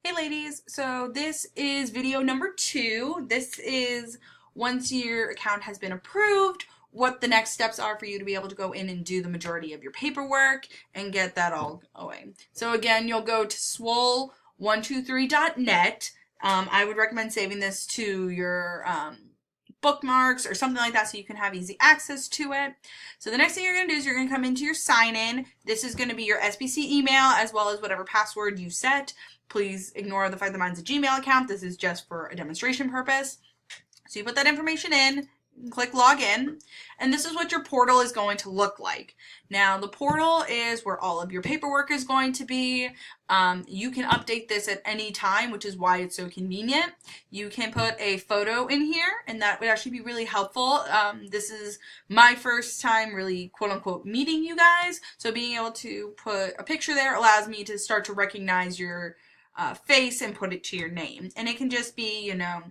Hey ladies, so this is video number 2. This is once your account has been approved, what the next steps are for you to be able to go in and do the majority of your paperwork and get that all going. So again, you'll go to swole123.net. I would recommend saving this to your bookmarks or something like that so you can have easy access to it. So the next thing you're going to do is you're going to come into your sign-in. This is going to be your SBC email as well as whatever password you set. Please ignore the fact that mine's a Gmail account. This is just for a demonstration purpose. So you put that information in, click login, and this is what your portal is going to look like. Now the portal is where all of your paperwork is going to be. You can update this at any time, which is why it's so convenient. You can put a photo in here, and that would actually be really helpful. This is my first time really quote-unquote meeting you guys, so being able to put a picture there allows me to start to recognize your face and put it to your name. And it can just be, you know,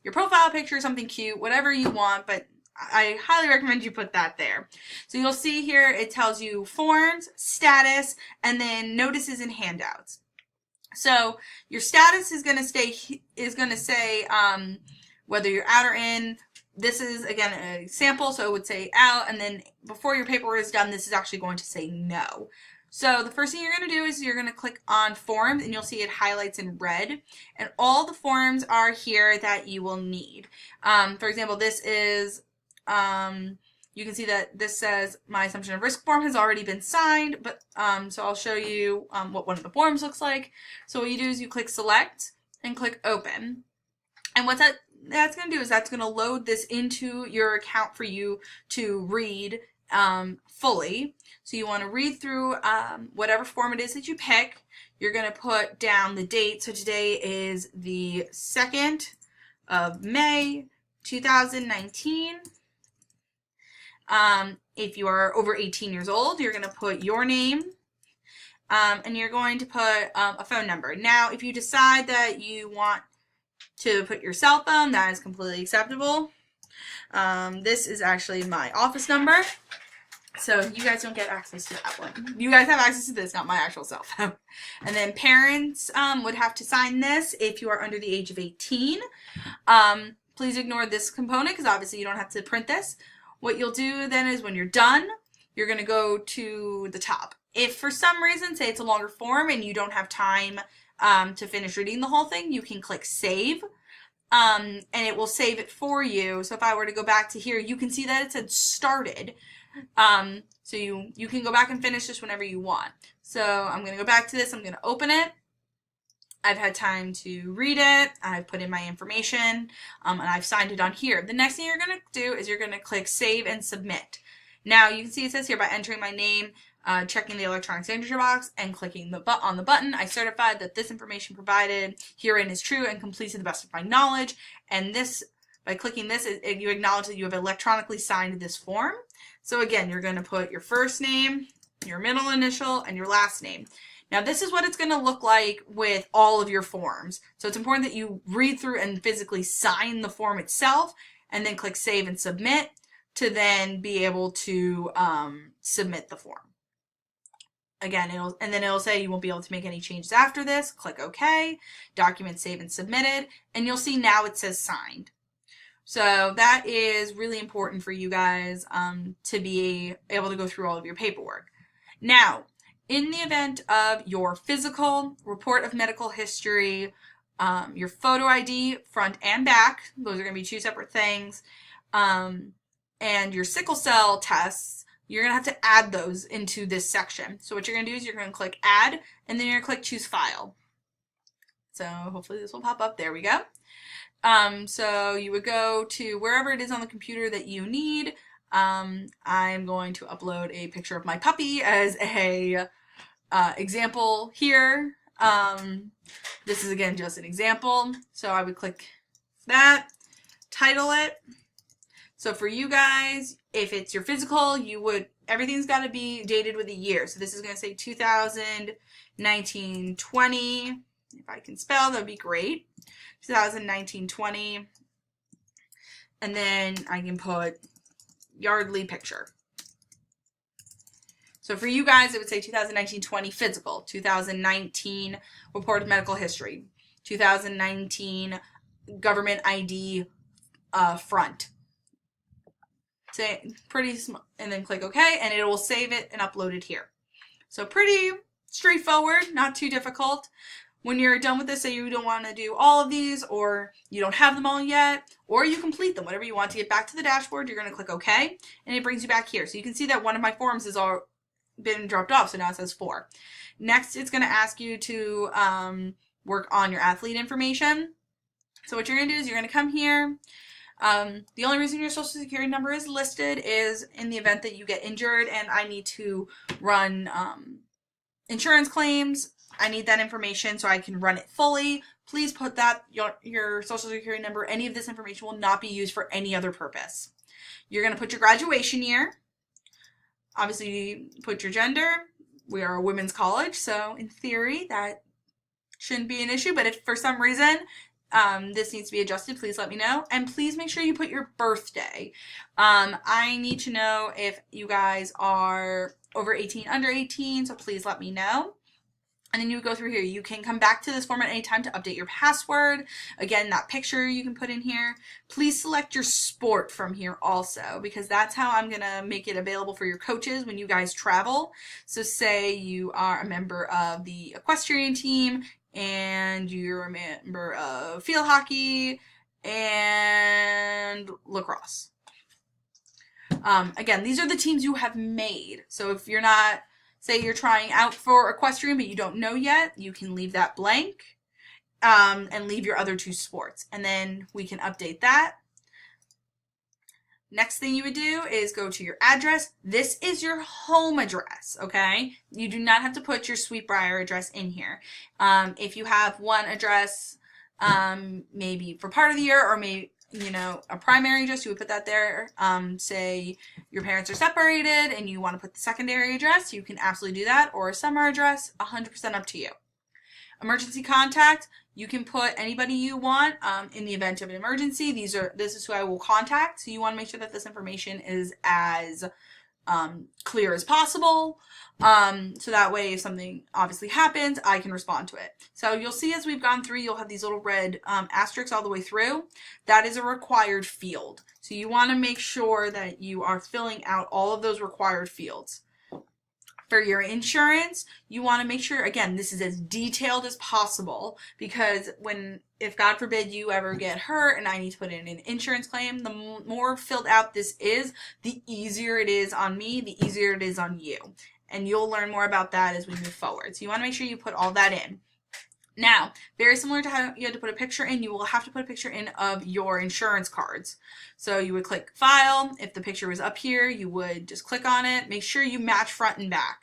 your profile picture, something cute, whatever you want, but I highly recommend you put that there. So you'll see here it tells you forms, status, and then notices and handouts. So your status is going to say whether you're out or in. This is again a sample, so it would say out, and then before your paperwork is done, this is actually going to say no. So the first thing you're going to do is you're going to click on forms, and you'll see it highlights in red, and all the forms are here that you will need. For example, this is, you can see that this says my assumption of risk form has already been signed, but so I'll show you what one of the forms looks like. So what you do is you click select and click open, and what that's going to do is that's going to load this into your account for you to read fully. So you want to read through whatever form it is that you pick. You're going to put down the date. So today is the 2nd of May, 2019. If you are over 18 years old, you're going to put your name, and you're going to put a phone number. Now, if you decide that you want to put your cell phone, that is completely acceptable. This is actually my office number, so you guys don't get access to that one. You guys have access to this, not my actual cell phone. And then parents would have to sign this if you are under the age of 18. Please ignore this component because obviously you don't have to print this. What you'll do then is when you're done, you're going to go to the top. If for some reason, say it's a longer form and you don't have time to finish reading the whole thing, you can click save. And it will save it for you. So if I were to go back to here, you can see that it said started. So you can go back and finish this whenever you want. So I'm going to go back to this. I'm going to open it. I've had time to read it. I've put in my information, and I've signed it on here. The next thing you're going to do is you're going to click save and submit. Now you can see it says here by entering my name, checking the electronic signature box, and clicking on the button, I certified that this information provided herein is true and complete to the best of my knowledge. And this, by clicking this, you acknowledge that you have electronically signed this form. So again, you're going to put your first name, your middle initial, and your last name. Now this is what it's going to look like with all of your forms. So it's important that you read through and physically sign the form itself, and then click save and submit to then be able to submit the form. Again, it'll say you won't be able to make any changes after this. Click OK, document saved and submitted, and you'll see now it says signed. So that is really important for you guys to be able to go through all of your paperwork. Now, in the event of your physical, report of medical history, your photo ID, front and back, those are going to be 2 separate things, and your sickle cell tests, you're going to have to add those into this section. So what you're going to do is you're going to click add, and then you're going to click choose file. So hopefully this will pop up. There we go. So you would go to wherever it is on the computer that you need. I'm going to upload a picture of my puppy as a example here. This is again just an example. So I would click that, title it. So for you guys, if it's your physical, everything's got to be dated with a year. So this is going to say 2019-20. If I can spell, that would be great. 2019-20. And then I can put Yardley picture. So for you guys, it would say 2019-20 physical, 2019 report of medical history. 2019 government ID front. Say pretty small, and then click OK, and it will save it and upload it here. So pretty straightforward, not too difficult. When you're done with this, say you don't want to do all of these, or you don't have them all yet, or you complete them, whatever you want to get back to the dashboard, you're going to click OK, and it brings you back here. So you can see that one of my forms has all been dropped off, so now it says 4. Next, it's going to ask you to work on your athlete information. So what you're going to do is you're going to come here. The only reason your social security number is listed is in the event that you get injured and I need to run insurance claims. I need that information so I can run it fully. Please put that, your social security number, any of this information will not be used for any other purpose. You're going to put your graduation year. Obviously, put your gender. We are a women's college, so in theory, that shouldn't be an issue. But if for some reason this needs to be adjusted, please let me know. And please make sure you put your birthday. I need to know if you guys are over 18, under 18, so please let me know. And then you would go through here. You can come back to this form at any time to update your password. Again, that picture you can put in here. Please select your sport from here also, because that's how I'm going to make it available for your coaches when you guys travel. So say you are a member of the equestrian team and you're a member of field hockey and lacrosse. Again, these are the teams you have made. So if you're not... Say you're trying out for equestrian, but you don't know yet, you can leave that blank and leave your other 2 sports. And then we can update that. Next thing you would do is go to your address. This is your home address, okay? You do not have to put your Sweetbriar address in here. If you have one address maybe for part of the year, or maybe a primary address, you would put that there. Say your parents are separated and you want to put the secondary address, you can absolutely do that, or a summer address, 100% up to you. Emergency contact, you can put anybody you want in the event of an emergency. This is who I will contact, so you want to make sure that this information is as clear as possible. So that way if something obviously happens, I can respond to it. So you'll see as we've gone through, you'll have these little red asterisks all the way through. That is a required field. So you want to make sure that you are filling out all of those required fields. For your insurance, you want to make sure, again, this is as detailed as possible, because if God forbid you ever get hurt and I need to put in an insurance claim, the more filled out this is, the easier it is on me, the easier it is on you. And you'll learn more about that as we move forward. So you want to make sure you put all that in. Now, very similar to how you had to put a picture in, you will have to put a picture in of your insurance cards. So you would click File. If the picture was up here, you would just click on it. Make sure you match front and back.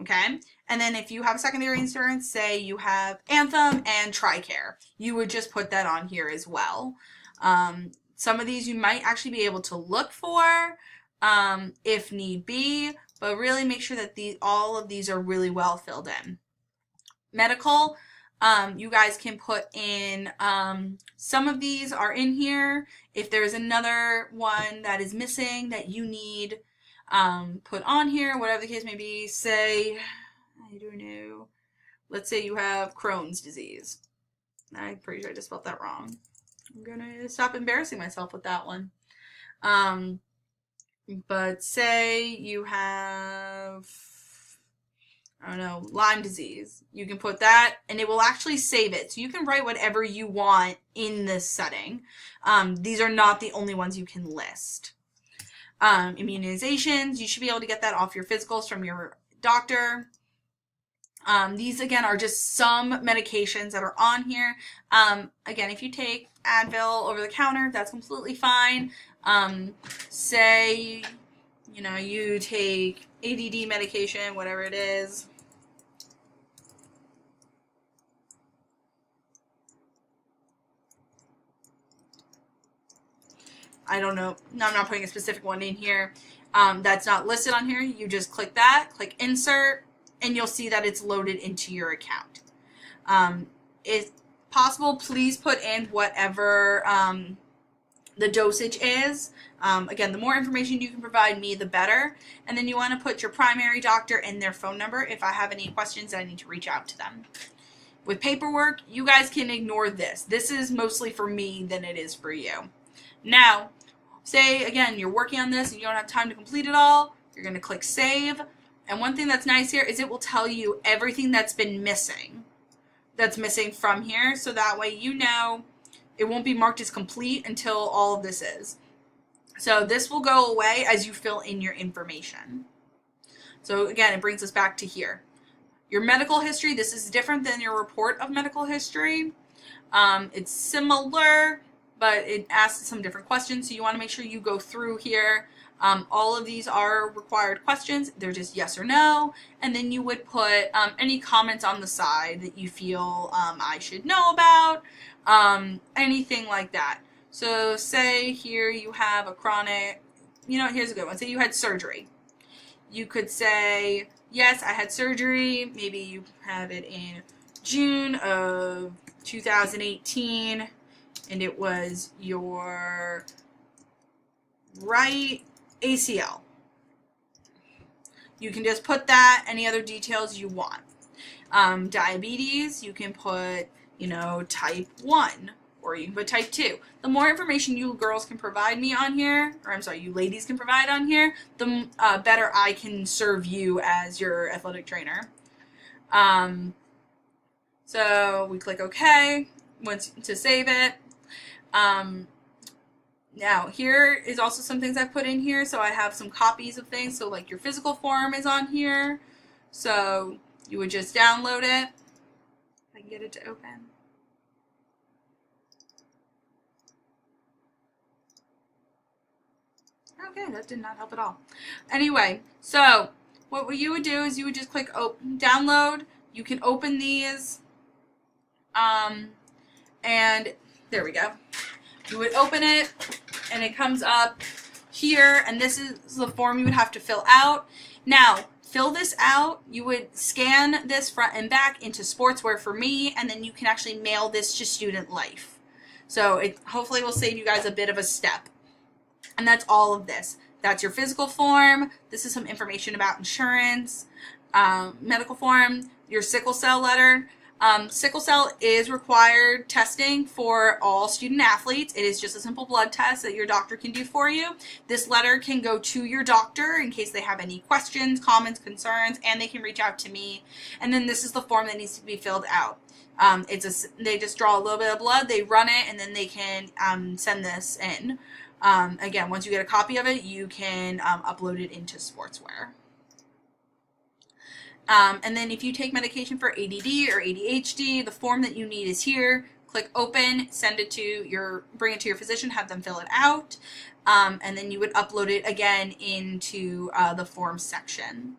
Okay? And then if you have secondary insurance, say you have Anthem and TRICARE, you would just put that on here as well. Some of these you might actually be able to look for if need be, but really make sure that all of these are really well filled in. Medical, you guys can put in, some of these are in here. If there's another one that is missing that you need put on here, whatever the case may be, say, I don't know, let's say you have Crohn's disease. I'm pretty sure I just spelled that wrong. I'm gonna stop embarrassing myself with that one. But say you have, I don't know, Lyme disease. You can put that and it will actually save it. So you can write whatever you want in this setting. These are not the only ones you can list. Immunizations, you should be able to get that off your physicals from your doctor. These again are just some medications that are on here. Again, if you take Advil over the counter, that's completely fine. Say, you take ADD medication, whatever it is. I don't know. No, I'm not putting a specific one in here. That's not listed on here. You just click that, click insert, and you'll see that it's loaded into your account. If possible, please put in whatever the dosage is. Again, the more information you can provide me, the better. And then you want to put your primary doctor and their phone number if I have any questions that I need to reach out to them. with paperwork, you guys can ignore this. This is mostly for me than it is for you. Now, say again, you're working on this and you don't have time to complete it all. You're going to click save. And one thing that's nice here is it will tell you everything that's been missing. That's missing from here. So that way you know it won't be marked as complete until all of this is. So this will go away as you fill in your information. So again, it brings us back to here. Your medical history, this is different than your report of medical history. It's similar, but it asks some different questions. So you want to make sure you go through here. All of these are required questions. They're just yes or no. And then you would put any comments on the side that you feel I should know about, anything like that. So say here you have a chronic, here's a good one. Say you had surgery. You could say, yes, I had surgery. Maybe you have it in June of 2018, and it was your right ACL. You can just put that, any other details you want. Diabetes, you can put, type 1, or you can put type 2. The more information you girls can provide me on here, or I'm sorry, you ladies can provide on here, the better I can serve you as your athletic trainer. So we click OK to save it. Now here is also some things I've put in here. So I have some copies of things. So like your physical form is on here. So you would just download it. If I can get it to open. Okay, that did not help at all. Anyway, so what you would do is you would just click download. You can open these. And there we go. You would open it and it comes up here, and this is the form you would have to fill out. Now, fill this out. You would scan this front and back into SportsWare for me, and then you can actually mail this to Student Life. So it hopefully will save you guys a bit of a step. And that's all of this. That's your physical form. This is some information about insurance, medical form, your sickle cell letter. Sickle cell is required testing for all student athletes. It is just a simple blood test that your doctor can do for you. This letter can go to your doctor in case they have any questions, comments, concerns, and they can reach out to me. And then this is the form that needs to be filled out. They just draw a little bit of blood, they run it, and then they can send this in. Again, once you get a copy of it, you can upload it into SportsWare. And then if you take medication for ADD or ADHD, the form that you need is here. Click open, send it to bring it to your physician, have them fill it out, and then you would upload it again into the forms section.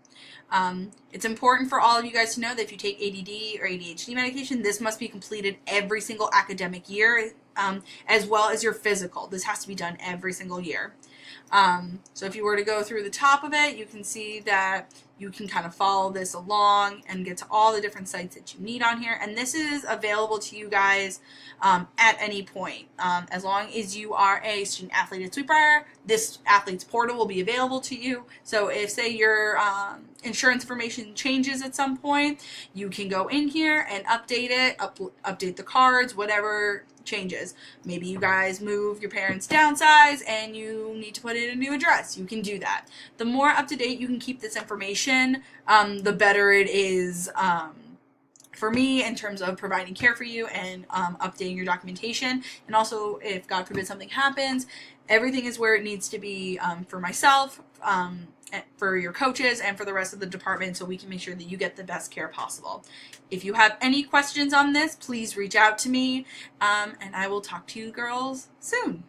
It's important for all of you guys to know that if you take ADD or ADHD medication, this must be completed every single academic year, as well as your physical. This has to be done every single year. So if you were to go through the top of it, you can see that you can kind of follow this along and get to all the different sites that you need on here. And this is available to you guys at any point. As long as you are a student athlete at SportsWare, this athlete's portal will be available to you. So if, say, your insurance information changes at some point, you can go in here and update it, update the cards, whatever changes. Maybe you guys move, your parents downsize, and you need to put in a new address. You can do that. The more up to date you can keep this information, the better it is for me in terms of providing care for you and updating your documentation. And also, if God forbid something happens, everything is where it needs to be for myself, for your coaches, and for the rest of the department, so we can make sure that you get the best care possible. If you have any questions on this, please reach out to me, and I will talk to you girls soon.